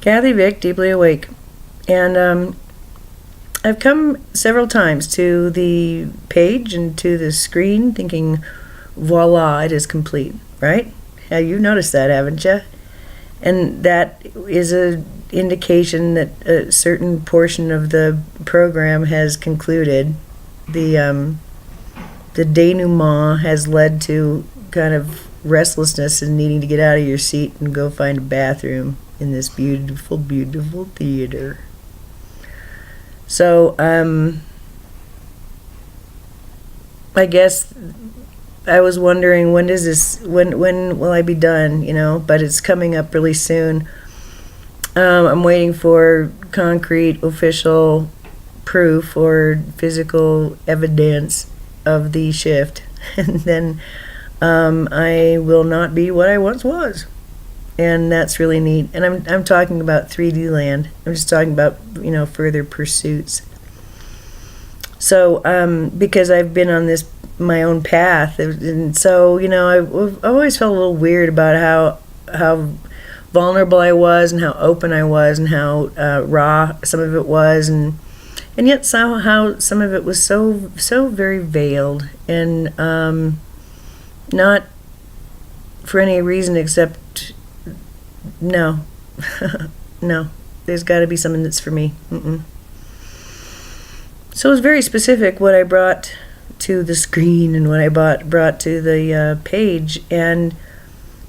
Kathy Vick, Deeply Awake. And I've come several times to the page and to the screen thinking, voila, it is complete, right? Yeah, you noticed that, haven't you? And that is a indication that a certain portion of the program has concluded. The denouement has led to kind of restlessness and needing to get out of your seat and go find a bathroom in this beautiful, beautiful theater. So, I guess I was wondering when will I be done, but it's coming up really soon. I'm waiting for concrete official proof or physical evidence of the shift, and then I will not be what I once was, and that's really neat. And I'm talking about 3D land. I'm just talking about further pursuits. So because I've been on this my own path, and so I've always felt a little weird about how vulnerable I was and how open I was and how raw some of it was, and yet somehow some of it was so very veiled and not for any reason except no. No, there's got to be something that's for me. So it was very specific what I brought to the screen and what I brought to the page, and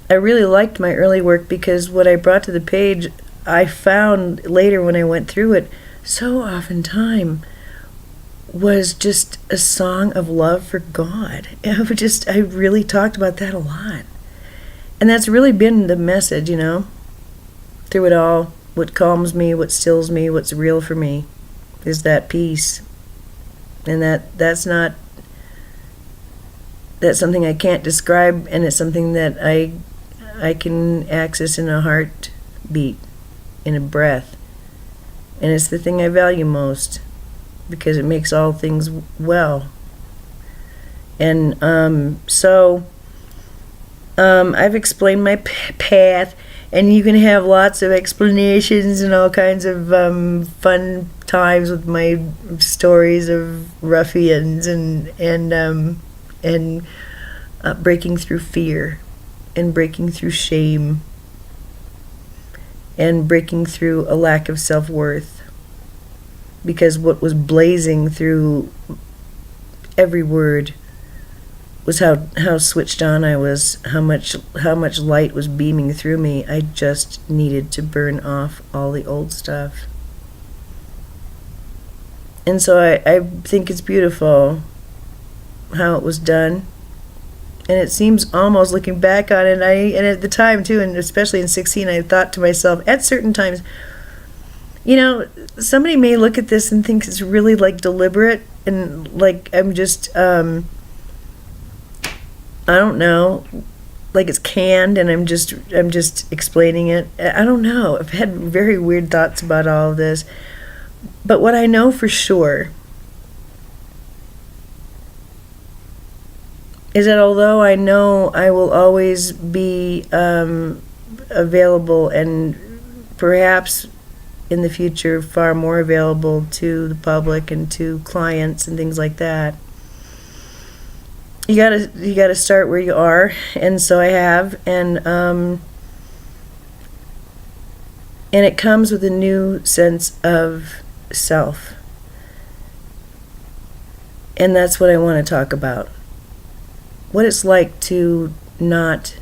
I really liked my early work because what I brought to the page, I found later when I went through it, so oftentimes was just a song of love for God. I really talked about that a lot. And that's really been the message, through it all. What calms me, what stills me, what's real for me is that peace. And that's something I can't describe, and it's something that I can access in a heartbeat, in a breath. And it's the thing I value most because it makes all things well. And so I've explained my path, and you can have lots of explanations and all kinds of fun times with my stories of ruffians and breaking through fear and breaking through shame and breaking through a lack of self-worth, because what was blazing through every word was how switched on I was, how much light was beaming through me. I just needed to burn off all the old stuff. And so I think it's beautiful how it was done. And it seems almost, looking back on it, and at the time too, and especially in 16, I thought to myself at certain times, somebody may look at this and think it's really deliberate and I'm just I don't know, it's canned and I'm just explaining it. I don't know. I've had very weird thoughts about all of this. But what I know for sure is that although I know I will always be available, and perhaps in the future far more available to the public and to clients and things like that, you gotta start where you are, and so I have, and it comes with a new sense of self, and that's what I want to talk about. What it's like to not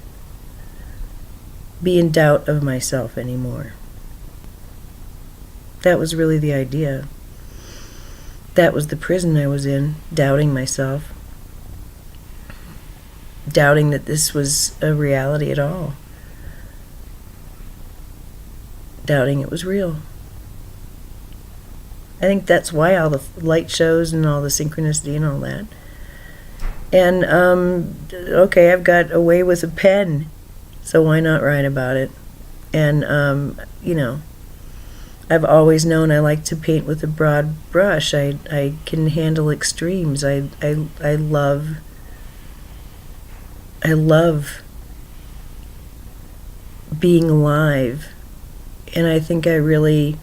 be in doubt of myself anymore. That was really the idea. That was the prison I was in, doubting myself. Doubting that this was a reality at all. Doubting it was real. I think that's why all the light shows and all the synchronicity and all that. And, okay, I've got a way with a pen, so why not write about it? And, I've always known I like to paint with a broad brush. I can handle extremes. I love being alive And I think I really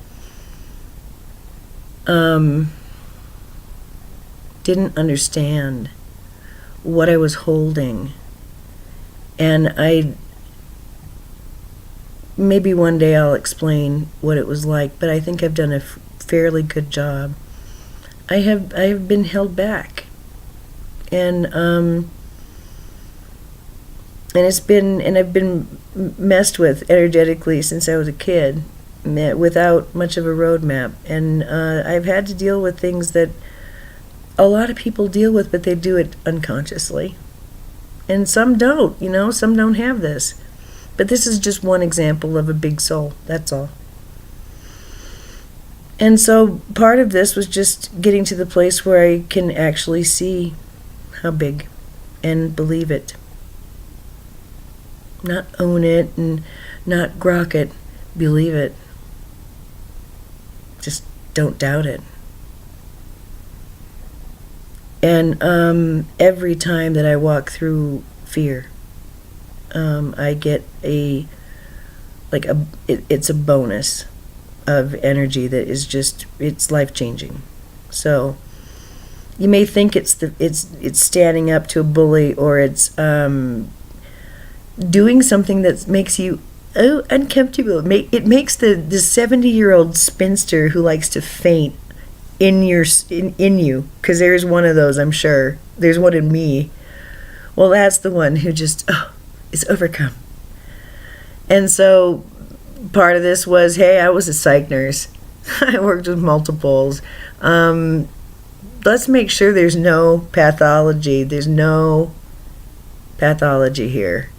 didn't understand what I was holding. And maybe one day I'll explain what it was like, but I think I've done a fairly good job. I have been held back, and I've been messed with energetically since I was a kid, without much of a roadmap, and I've had to deal with things that a lot of people deal with, but they do it unconsciously, and some don't. Some don't have this, but this is just one example of a big soul. That's all. And so part of this was just getting to the place where I can actually see how big and believe it. Not own it and not grok it, believe it. Just don't doubt it. And every time that I walk through fear, I get it's a bonus of energy that is just, it's life-changing. So you may think it's standing up to a bully, or it's doing something that makes you uncomfortable. It makes the 70-year-old spinster who likes to faint in you, because there's one of those, I'm sure. There's one in me. Well, that's the one who just is overcome. And so part of this was, hey, I was a psych nurse. I worked with multiples. Let's make sure there's no pathology. There's no pathology here.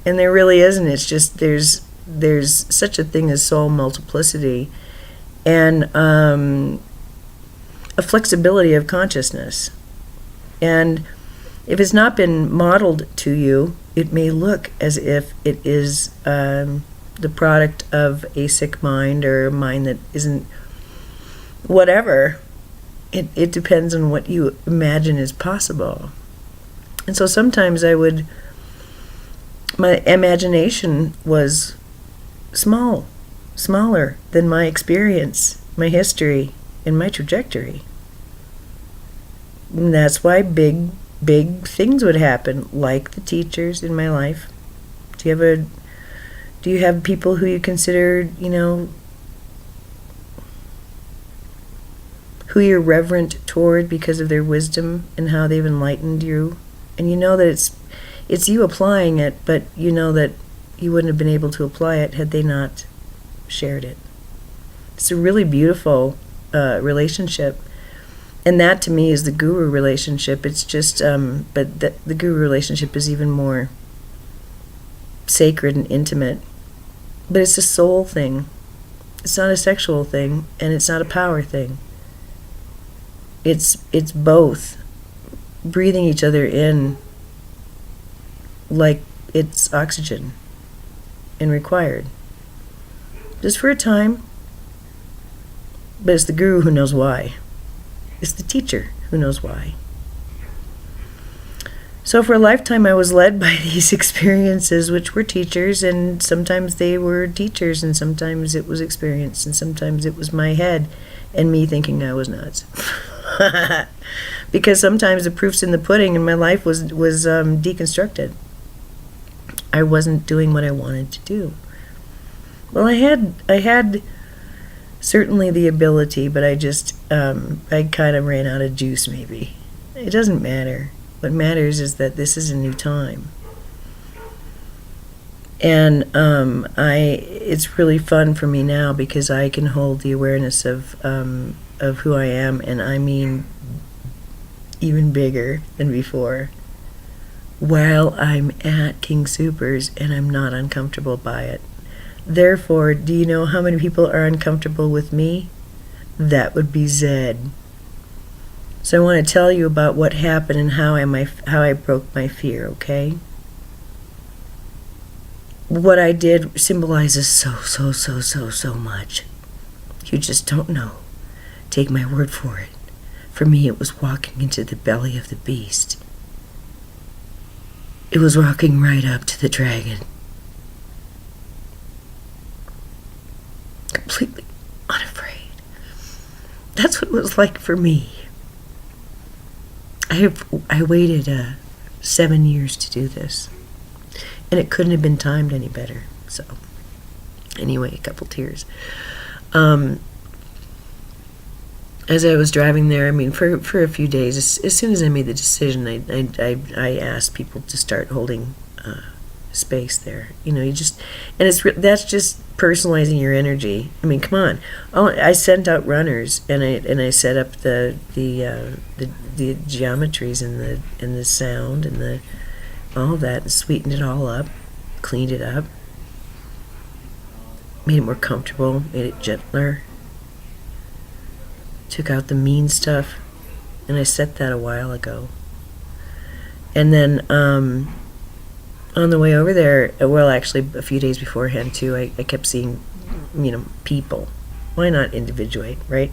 And there really isn't. It's just there's such a thing as soul multiplicity, and a flexibility of consciousness. And if it's not been modeled to you, it may look as if it is the product of a sick mind, or a mind that isn't whatever. It depends on what you imagine is possible. And so sometimes my imagination was smaller than my experience, my history, and my trajectory. And that's why big things would happen, like the teachers in my life. Do you have people who you consider, who you're reverent toward because of their wisdom and how they've enlightened you? And you know that it's you applying it, but you know that you wouldn't have been able to apply it had they not shared it. It's a really beautiful relationship. And that, to me, is the guru relationship. It's just, but the guru relationship is even more sacred and intimate. But it's a soul thing. It's not a sexual thing, and it's not a power thing. It's both breathing each other in like it's oxygen and required. Just for a time. But it's the guru who knows why. It's the teacher who knows why. So for a lifetime I was led by these experiences, which were teachers, and sometimes they were teachers, and sometimes it was experience, and sometimes it was my head and me thinking I was nuts. Because sometimes the proof's in the pudding, and my life was deconstructed. I wasn't doing what I wanted to do. Well, I had certainly the ability, but I just, I kind of ran out of juice, maybe. It doesn't matter. What matters is that this is a new time. And it's really fun for me now, because I can hold the awareness of who I am, and I mean even bigger than before, while I'm at King Soopers, and I'm not uncomfortable by it. Therefore, do you know how many people are uncomfortable with me? That would be Zed. So I want to tell you about what happened and how I broke my fear, okay? What I did symbolizes so much. You just don't know. Take my word for it. For me, it was walking into the belly of the beast. It was walking right up to the dragon. completely unafraid. That's what it was like for me. I waited 7 years to do this, and it couldn't have been timed any better. So, anyway, a couple tears. As I was driving there, I mean, for a few days, as soon as I made the decision, I asked people to start holding space there. You just, and that's just personalizing your energy. I mean, come on. I sent out runners, and I set up the geometries and the sound and the all of that, and sweetened it all up, cleaned it up, made it more comfortable, made it gentler. Took out the mean stuff, and I set that a while ago. And then on the way over there, well, actually a few days beforehand too, I kept seeing, people. Why not individuate, right?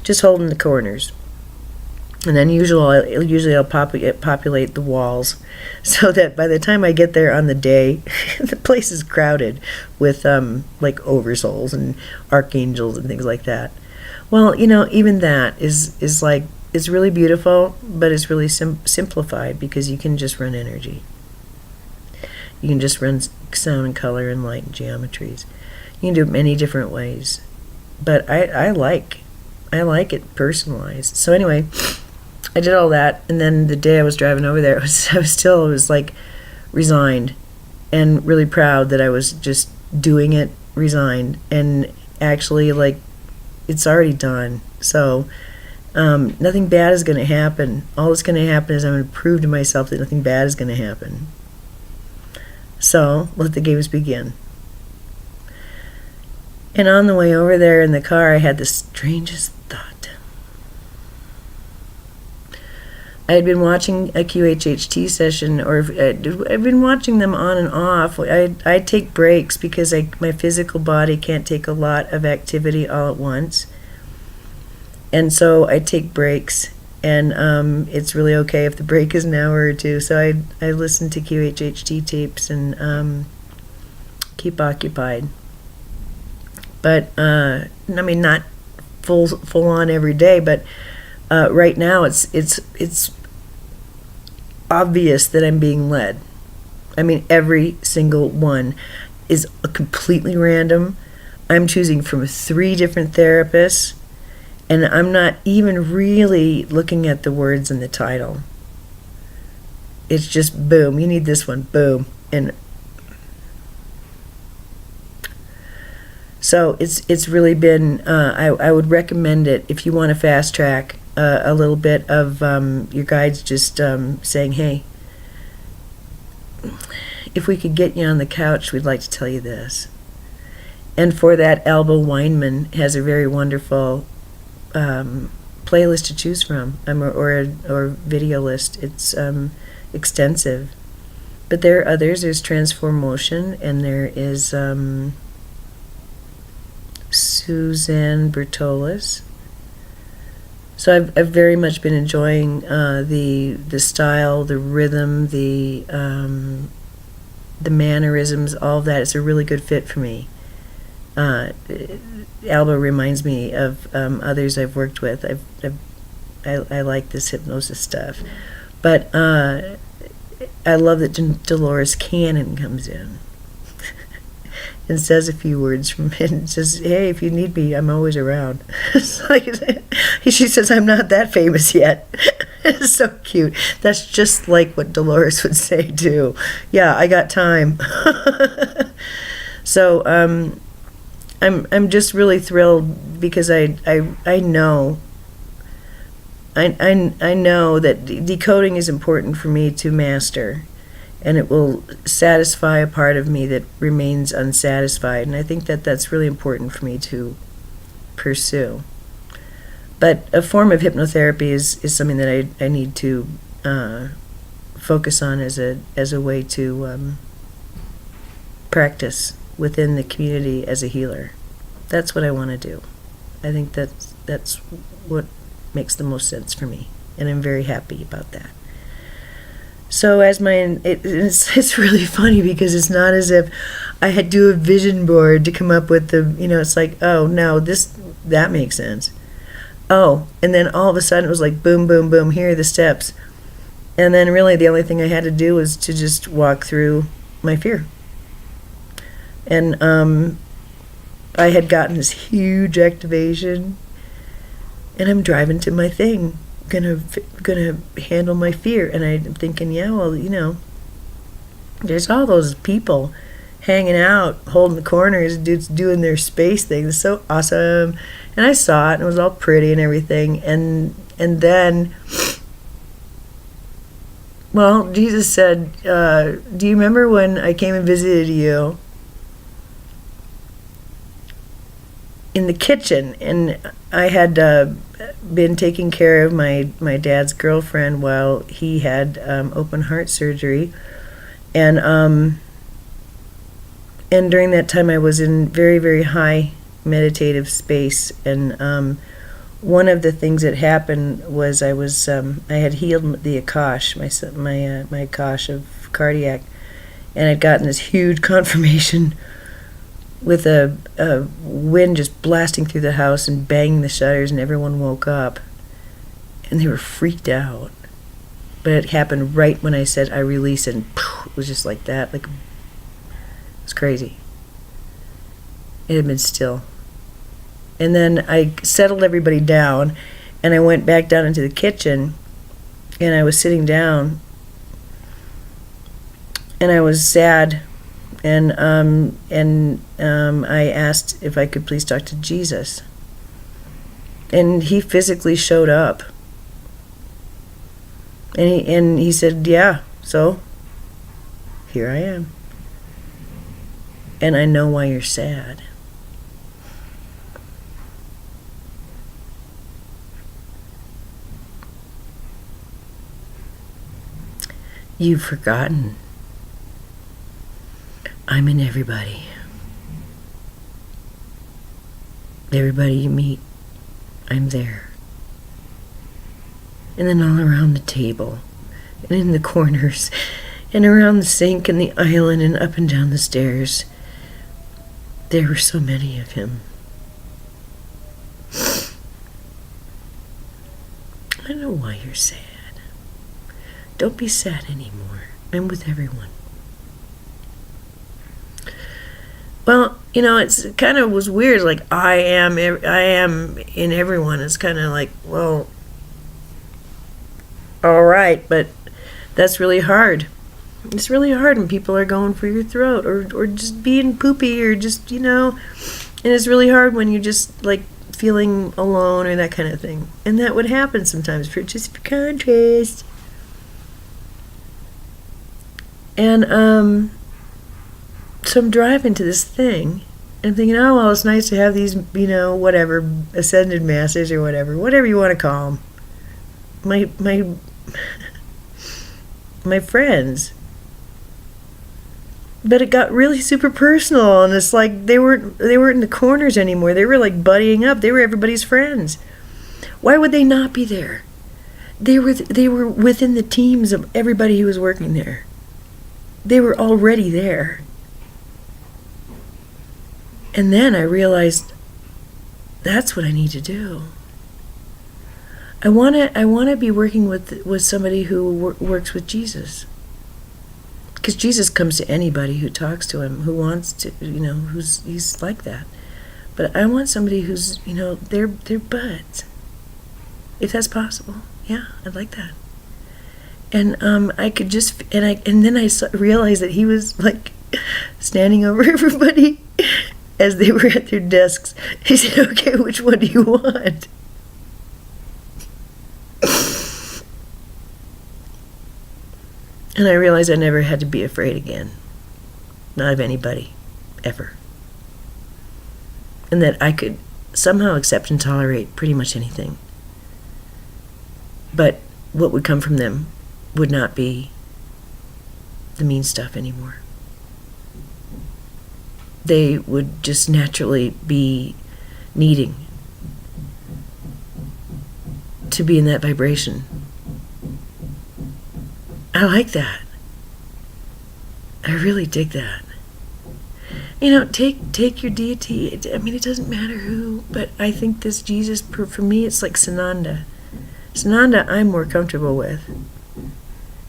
Just holding the corners. And then usually I'll populate the walls, so that by the time I get there on the day, the place is crowded with like oversouls and archangels and things like that. Well, even that is like, it's really beautiful, but it's really simplified, because you can just run energy. You can just run sound and color and light and geometries. You can do it many different ways. But I like it personalized. So anyway, I did all that, and then the day I was driving over there, I was like resigned and really proud that I was just doing it, resigned, and actually like, it's already done. So nothing bad is going to happen. All that's going to happen is I'm going to prove to myself that nothing bad is going to happen. So let the games begin. And on the way over there in the car, I had the strangest thought. I had been watching a QHHT session, or I've been watching them on and off. I take breaks because my physical body can't take a lot of activity all at once. And so I take breaks, and it's really okay if the break is an hour or two. So I listen to QHHT tapes and keep occupied. But, I mean, not full on every day, but right now it's obvious that I'm being led. I mean, every single one is completely random. I'm choosing from 3 different therapists, and I'm not even really looking at the words in the title. It's just boom, you need this one, boom. And so it's really been, I would recommend it if you want to fast track a little bit of your guides just saying, hey, if we could get you on the couch, we'd like to tell you this. And for that, Alba Weinman has a very wonderful playlist to choose from, or video list. It's extensive. But there are others. There's Transform Motion, and there is Suzanne Bertolis. So I've very much been enjoying the style, the rhythm, the mannerisms, all of that. It's a really good fit for me. Alba reminds me of others I've worked with. I like this hypnosis stuff, but I love that Dolores Cannon comes in and says a few words from it and says, hey, if you need me, I'm always around. It's like, she says, I'm not that famous yet. It's so cute. That's just like what Dolores would say too. Yeah, I got time. So I'm just really thrilled, because I know that decoding is important for me to master, and it will satisfy a part of me that remains unsatisfied, and I think that that's really important for me to pursue. But a form of hypnotherapy is something that I need to focus on as a way to practice within the community as a healer. That's what I want to do. I think that's what makes the most sense for me, and I'm very happy about that. So it's really funny because it's not as if I had to do a vision board to come up with it's like, oh no, that makes sense. Oh, and then all of a sudden it was like boom, boom, boom, here are the steps. And then really the only thing I had to do was to just walk through my fear. And I had gotten this huge activation, and I'm driving to my thing, gonna handle my fear. And I'm thinking, yeah, well, there's all those people hanging out, holding the corners, dudes doing their space thing. It's so awesome. And I saw it, and it was all pretty and everything. And then, well, Jesus said, do you remember when I came and visited you in the kitchen? And I had been taking care of my dad's girlfriend while he had open heart surgery. And during that time I was in very, very high meditative space. And one of the things that happened was I had healed the Akash, my Akash of cardiac, and I'd gotten this huge confirmation with a wind just blasting through the house and banging the shutters, and everyone woke up and they were freaked out. But it happened right when I said I release, and it was just like that. It was crazy. It had been still. And then I settled everybody down, and I went back down into the kitchen, and I was sitting down, and I was sad, and I asked if I could please talk to Jesus, and he physically showed up, and he said, yeah, so here I am, and I know why you're sad. You've forgotten. I'm in everybody. Everybody you meet, I'm there. And then all around the table, and in the corners, and around the sink and the island and up and down the stairs, there were so many of him. I know why you're sad. Don't be sad anymore. I'm with everyone. Well, it's kind of was weird. Like I am in everyone. It's kind of like, well, all right, but that's really hard. It's really hard when people are going for your throat or just being poopy or just and it's really hard when you're just like feeling alone or that kind of thing. And that would happen sometimes for contrast. And so I'm driving to this thing, and I'm thinking, oh, well, it's nice to have these, whatever, ascended masters or whatever you want to call them. My friends. But it got really super personal, and it's like they weren't in the corners anymore. They were like buddying up. They were everybody's friends. Why would they not be there? They were within the teams of everybody who was working there. They were already there. And then I realized that's what I need to do. I want to be working with somebody who works with Jesus. Because Jesus comes to anybody who talks to him, who wants to, he's like that. But I want somebody who's, their buds. If that's possible. Yeah, I'd like that. And I could just, and then I realized that he was like standing over everybody as they were at their desks. He said, okay, which one do you want? And I realized I never had to be afraid again. Not of anybody, ever. And that I could somehow accept and tolerate pretty much anything. But what would come from them would not be the mean stuff anymore. They would just naturally be needing to be in that vibration. I like that. I really dig that. You know, take your deity. I mean, it doesn't matter who, but I think this Jesus, for me, it's like Sananda. Sananda, I'm more comfortable with.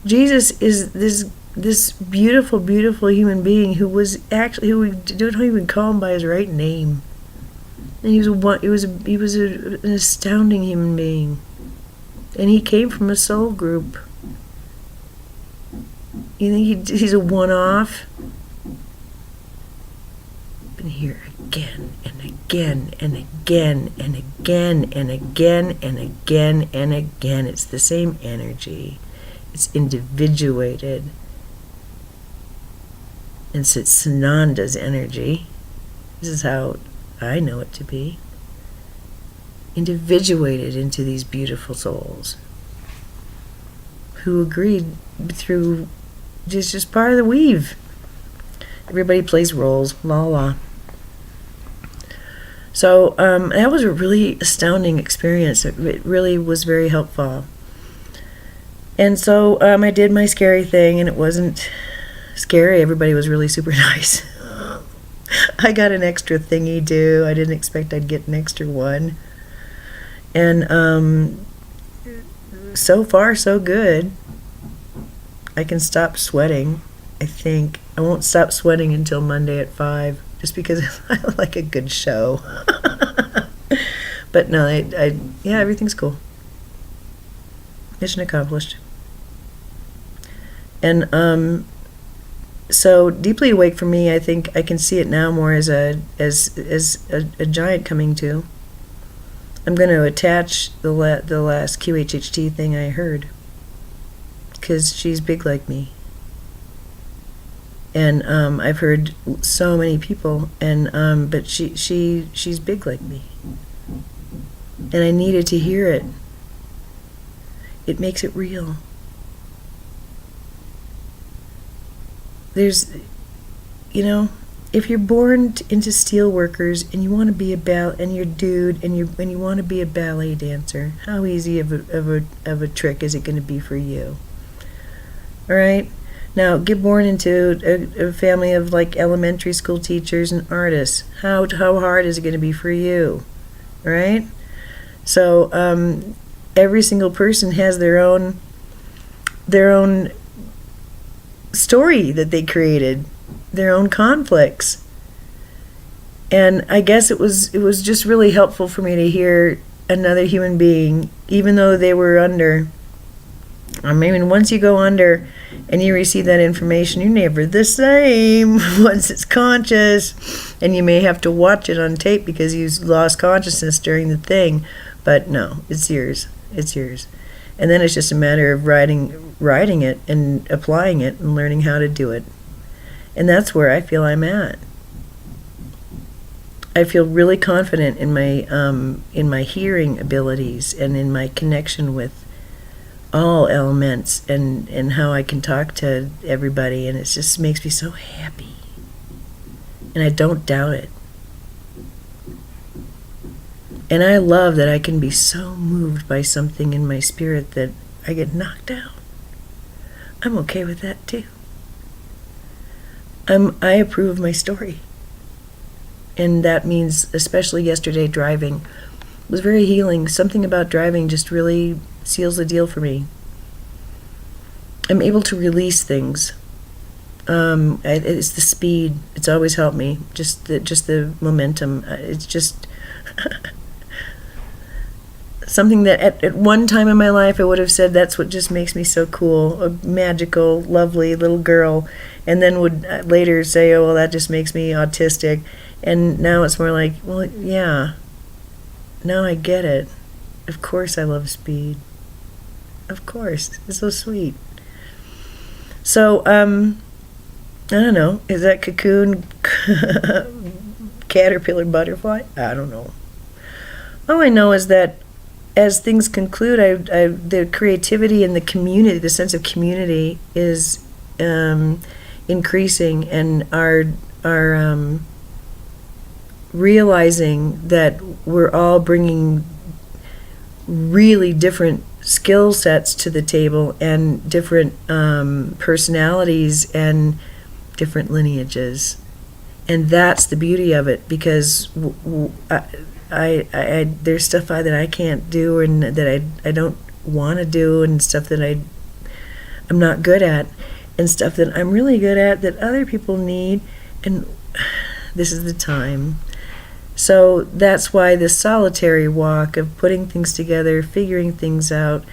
Jesus is this beautiful, beautiful human being who was actually, who we don't even call him by his right name. And he was an astounding human being, and he came from a soul group. You think he's a one-off? Been here again and again and again and again and again and again and again. It's the same energy. It's individuated. And so it's Sananda's energy. This is how I know it to be. Individuated into these beautiful souls who agreed through just part of the weave. Everybody plays roles, la la. So that was a really astounding experience. It really was very helpful. And so I did my scary thing, and it wasn't scary. Everybody was really super nice. I got an extra thingy too. I didn't expect I'd get an extra one. And so far so good. I can stop sweating. I think I won't stop sweating until Monday at 5, just because I like a good show. But no, yeah, everything's cool. Mission accomplished. And so deeply awake for me, I think I can see it now more as a giant coming to. I'm going to attach the last QHHT thing I heard, because she's big like me. And I've heard so many people, and but she's big like me, and I needed to hear it. It makes it real. There's, you know, if you're born into steel workers and you want to be and you're a dude and you want to be a ballet dancer, how easy of a trick is it going to be for you? All right. Now, get born into a family of like elementary school teachers and artists. How hard is it going to be for you? All right? So every single person has their own story that they created, their own conflicts. And I guess it was just really helpful for me to hear another human being, even though they were under. I mean, once you go under and you receive that information, you're never the same once it's conscious. And you may have to watch it on tape because you lost consciousness during the thing. But no, it's yours. It's yours. And then it's just a matter of writing it and applying it and learning how to do it. And that's where I feel I'm at. I feel really confident in my hearing abilities and in my connection with all elements, and how I can talk to everybody, and it just makes me so happy. And I don't doubt it. And I love that I can be so moved by something in my spirit that I get knocked out. I'm okay with that too. I approve of my story. And that means, especially yesterday, driving was very healing. Something about driving just really seals the deal for me. I'm able to release things. It's the speed. It's always helped me. Just the momentum. It's just something that at one time in my life I would have said that's what just makes me so cool, a magical, lovely little girl, and then would later say, oh, well, that just makes me autistic. And now it's more like, well, yeah, now I get it. Of course I love speed. Of course. It's so sweet. So, I don't know. Is that cocoon, caterpillar, butterfly? I don't know. All I know is that as things conclude, the creativity and the community, the sense of community is increasing, and our realizing that we're all bringing really different skill sets to the table and different personalities and different lineages. And that's the beauty of it, because I there's stuff that I can't do, and that I don't want to do, and stuff that I'm not good at, and stuff that I'm really good at that other people need, and this is the time. So that's why this solitary walk of putting things together, figuring things out,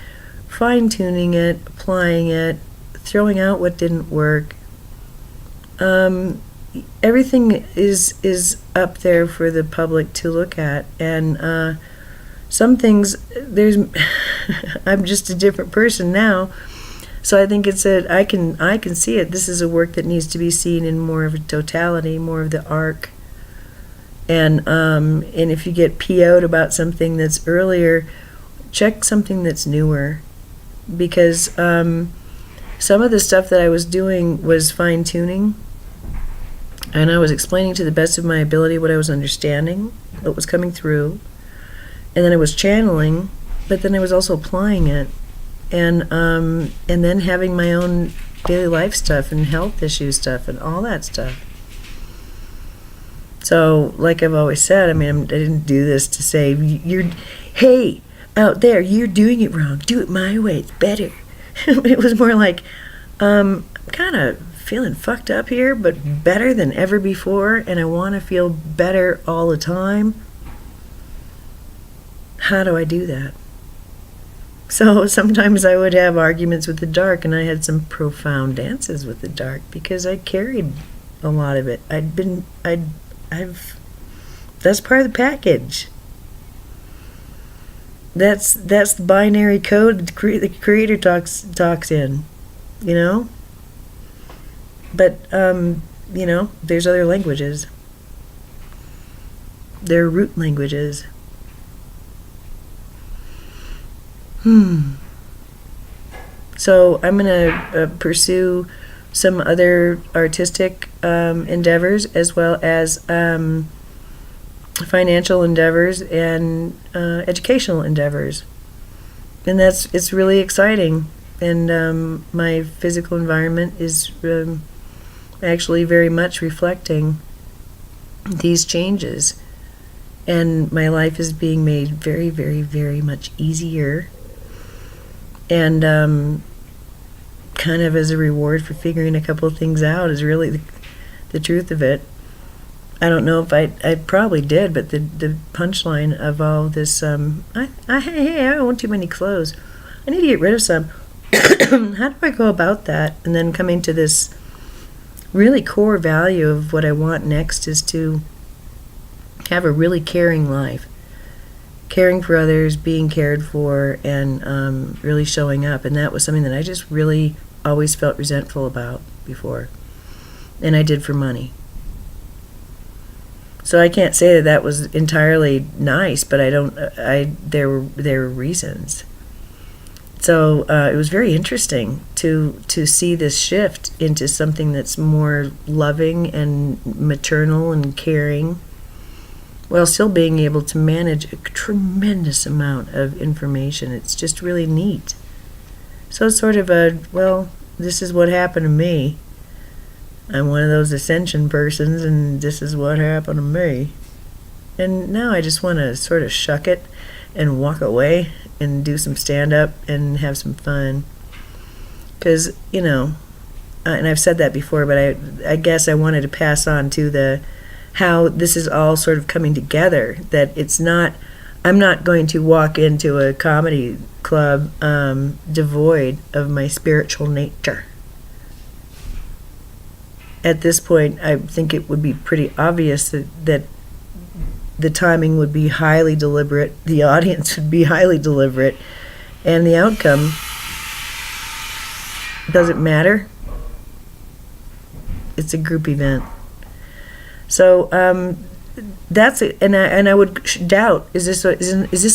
fine-tuning it, applying it, throwing out what didn't work, everything is up there for the public to look at. And some things, I'm just a different person now, so I think I can see it. This is a work that needs to be seen in more of a totality, more of the arc. And if you get PO'd about something that's earlier, check something that's newer, because some of the stuff that I was doing was fine-tuning, and I was explaining to the best of my ability what I was understanding, what was coming through, and then I was channeling, but then I was also applying it, and then having my own daily life stuff and health issue stuff and all that stuff. So, like I've always said, I mean, I didn't do this to say, hey, out there, you're doing it wrong. Do it my way. It's better. It was more like, I'm kind of feeling fucked up here, but better than ever before, and I want to feel better all the time. How do I do that? So sometimes I would have arguments with the dark, and I had some profound dances with the dark because I carried a lot of it. That's part of the package. That's the binary code the creator talks in, you know. But there's other languages. There are root languages. So I'm gonna pursue some other artistic endeavors, as well as financial endeavors and educational endeavors, and it's really exciting. And my physical environment is actually very much reflecting these changes, and my life is being made very, very, very much easier, and kind of as a reward for figuring a couple of things out is really the truth of it. I don't know if I probably did, but the punchline of all this, I don't want too many clothes. I need to get rid of some. How do I go about that? And then coming to this really core value of what I want next is to have a really caring life. Caring for others, being cared for, and really showing up. And that was something that I just really always felt resentful about before. And I did for money. So I can't say that was entirely nice, but there were reasons. So it was very interesting to see this shift into something that's more loving and maternal and caring, while still being able to manage a tremendous amount of information. It's just really neat. So it's sort of this is what happened to me. I'm one of those ascension persons, and this is what happened to me. And now I just want to sort of shuck it and walk away and do some stand-up and have some fun. Because, and I've said that before, but I guess I wanted to pass on to how this is all sort of coming together, that I'm not going to walk into a comedy club devoid of my spiritual nature. At this point, I think it would be pretty obvious that the timing would be highly deliberate, the audience would be highly deliberate, and the outcome doesn't matter. It's a group event. So that's it. And I would doubt, is this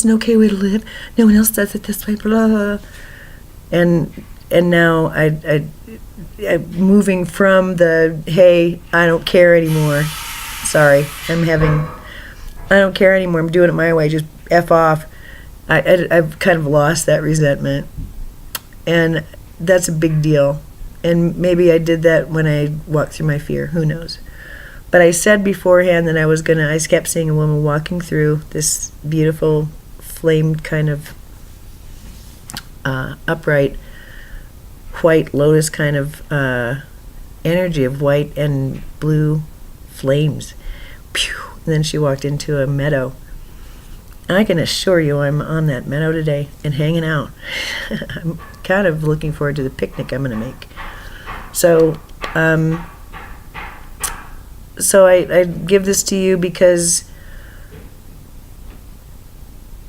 an okay way to live? No one else does it this way, blah, blah. And now I'm moving from hey, I don't care anymore. Sorry, I don't care anymore. I'm doing it my way. Just F off. I've kind of lost that resentment, and that's a big deal. And maybe I did that when I walked through my fear. Who knows? But I said beforehand that I kept seeing a woman walking through this beautiful, flamed kind of upright, white lotus kind of energy of white and blue flames. Pew! And then she walked into a meadow. And I can assure you I'm on that meadow today and hanging out. I'm kind of looking forward to the picnic I'm going to make. So, I give this to you because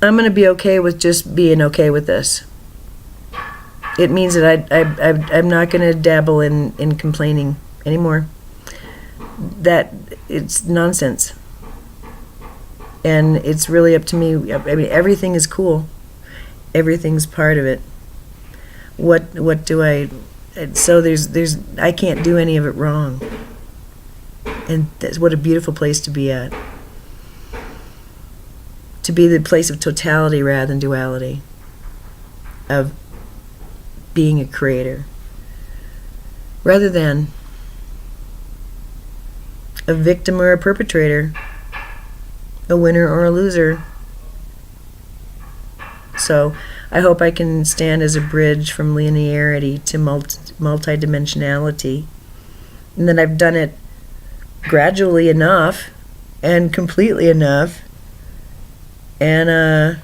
I'm going to be okay with just being okay with this. It means that I'm not going to dabble in complaining anymore. That it's nonsense. And it's really up to me. I mean, everything is cool. Everything's part of it. What do I... So there's I can't do any of it wrong. And that's what a beautiful place to be at. To be the place of totality rather than duality. Of being a creator. Rather than a victim or a perpetrator. A winner or a loser. So I hope I can stand as a bridge from linearity to multidimensionality, and that I've done it gradually enough and completely enough and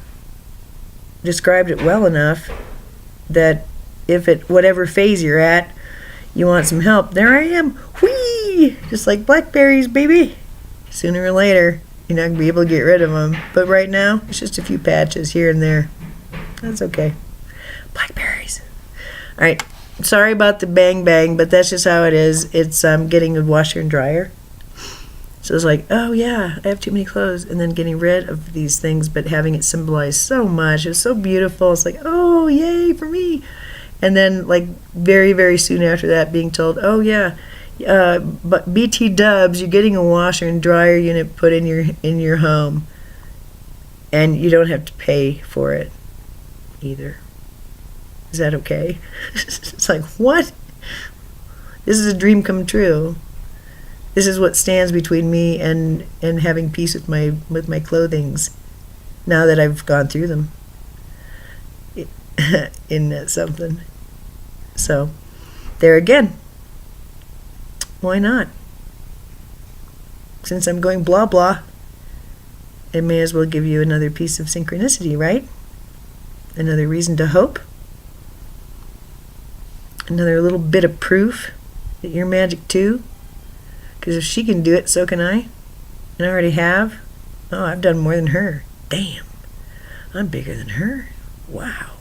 described it well enough that if at whatever phase you're at you want some help, there I am. Whee! Just like blackberries, baby. Sooner or later you're not going to be able to get rid of them. But right now, it's just a few patches here and there. That's okay. Blackberries. All right. Sorry about the bang bang, but that's just how it is. It's getting a washer and dryer. So it's like, oh yeah, I have too many clothes. And then getting rid of these things, but having it symbolize so much. It's so beautiful. It's like, oh, yay for me. And then like very, very soon after that being told, oh yeah, but BT dubs, you're getting a washer and dryer unit put in your home, and you don't have to pay for it either. Is that okay? It's like, what? This is a dream come true. This is what stands between me and having peace with my clothings. Now that I've gone through them in something. So there again. Why not? Since I'm going blah blah, it may as well give you another piece of synchronicity, right? Another reason to hope. Another little bit of proof that you're magic too. Because if she can do it, so can I. And I already have. Oh, I've done more than her. Damn. I'm bigger than her. Wow.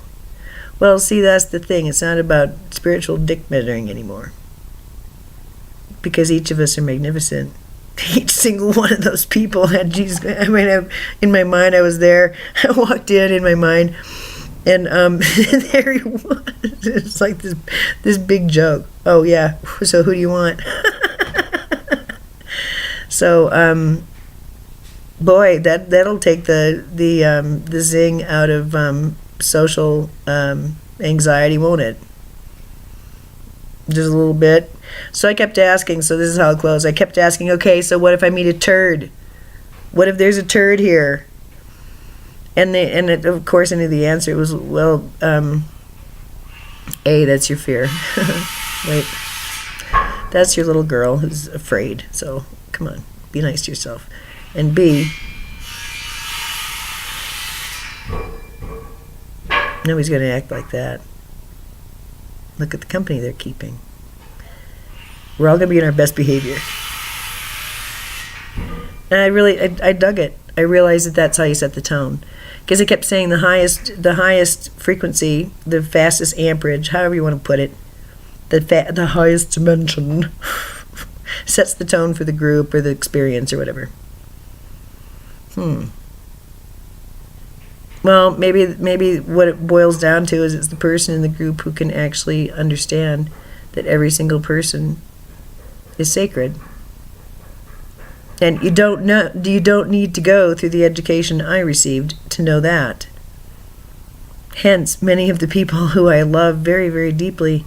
Well, see, that's the thing. It's not about spiritual dick measuring anymore. Because each of us are magnificent. Each single one of those people had Jesus. I mean, in my mind, I was there. I walked in my mind, and there he was. It's like this big joke. Oh yeah. So who do you want? So, boy, that'll take the zing out of social anxiety, won't it? Just a little bit. So I kept asking, so this is how it closed. I kept asking, okay, so what if I meet a turd? What if there's a turd here? And of course, I knew the answer. It was, well, A, that's your fear. Wait. That's your little girl who's afraid. So, come on, be nice to yourself. And B, nobody's going to act like that. Look at the company they're keeping. We're all going to be in our best behavior. And I dug it. I realized that that's how you set the tone. Because I kept saying the highest frequency, the fastest amperage, however you want to put it, the highest dimension sets the tone for the group or the experience or whatever. Well, maybe what it boils down to is it's the person in the group who can actually understand that every single person is sacred. And you don't need to go through the education I received to know that. Hence, many of the people who I love very, very deeply,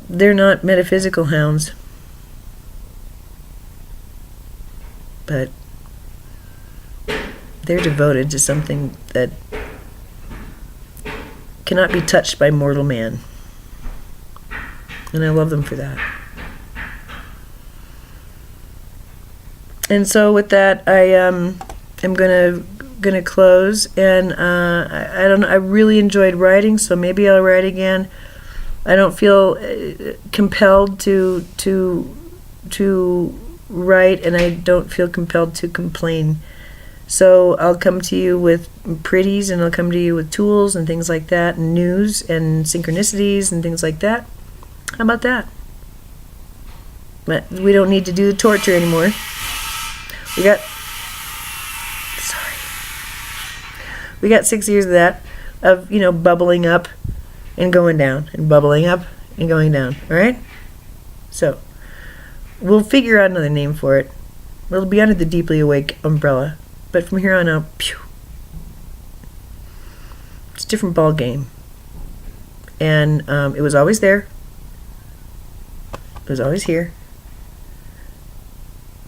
they're not metaphysical hounds. But they're devoted to something that cannot be touched by mortal man. And I love them for that. And so with that, I am gonna close. And I don't know. I really enjoyed writing, so maybe I'll write again. I don't feel compelled to write, and I don't feel compelled to complain. So I'll come to you with pretties, and I'll come to you with tools and things like that, and news and synchronicities and things like that. How about that? But we don't need to do the torture anymore. We got 6 years of that, of, bubbling up and going down, and bubbling up and going down. All right? So we'll figure out another name for it. It'll be under the Deeply Awake umbrella. But from here on out, it's a different ball game. And it was always there. It was always here.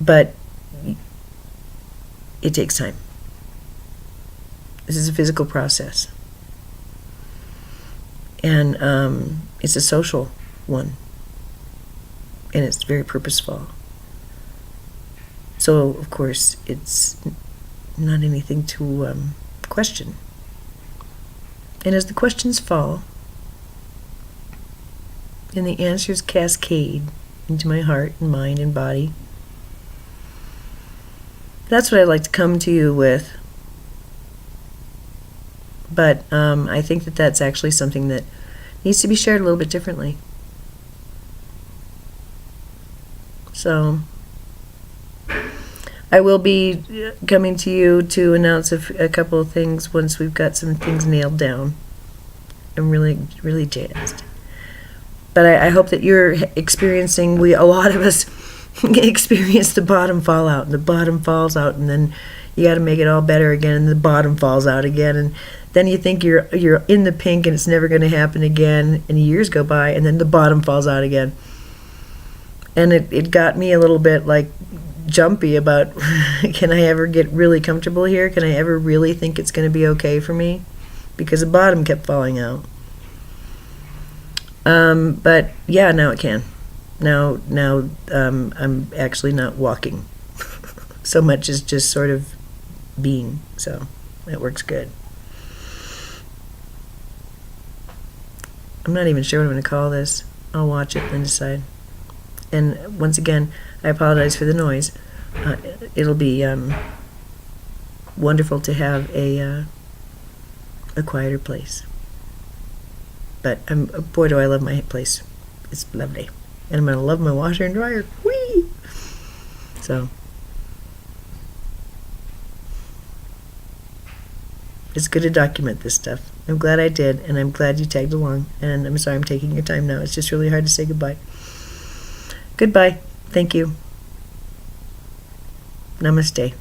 But it takes time. This is a physical process. And it's a social one. And it's very purposeful. So, of course, it's not anything to question. And as the questions fall, and the answers cascade into my heart and mind and body, that's what I'd like to come to you with. But I think that that's actually something that needs to be shared a little bit differently. So I will be coming to you to announce a couple of things once we've got some things nailed down. I'm really, really jazzed. But I hope that you're experiencing, a lot of us experience the bottom fall out, and the bottom falls out, and then you got to make it all better again, and the bottom falls out again, and then you think you're in the pink and it's never going to happen again, and years go by, and then the bottom falls out again. And it got me a little bit like jumpy about, can I ever get really comfortable here? Can I ever really think it's going to be okay for me? Because the bottom kept falling out. But yeah, now it can. Now I'm actually not walking so much as just sort of being. So it works good. I'm not even sure what I'm going to call this. I'll watch it and decide. And once again, I apologize for the noise. It'll be wonderful to have a quieter place. But boy, do I love my place. It's lovely. And I'm going to love my washer and dryer. Whee! So it's good to document this stuff. I'm glad I did, and I'm glad you tagged along. And I'm sorry I'm taking your time now. It's just really hard to say goodbye. Goodbye. Thank you. Namaste.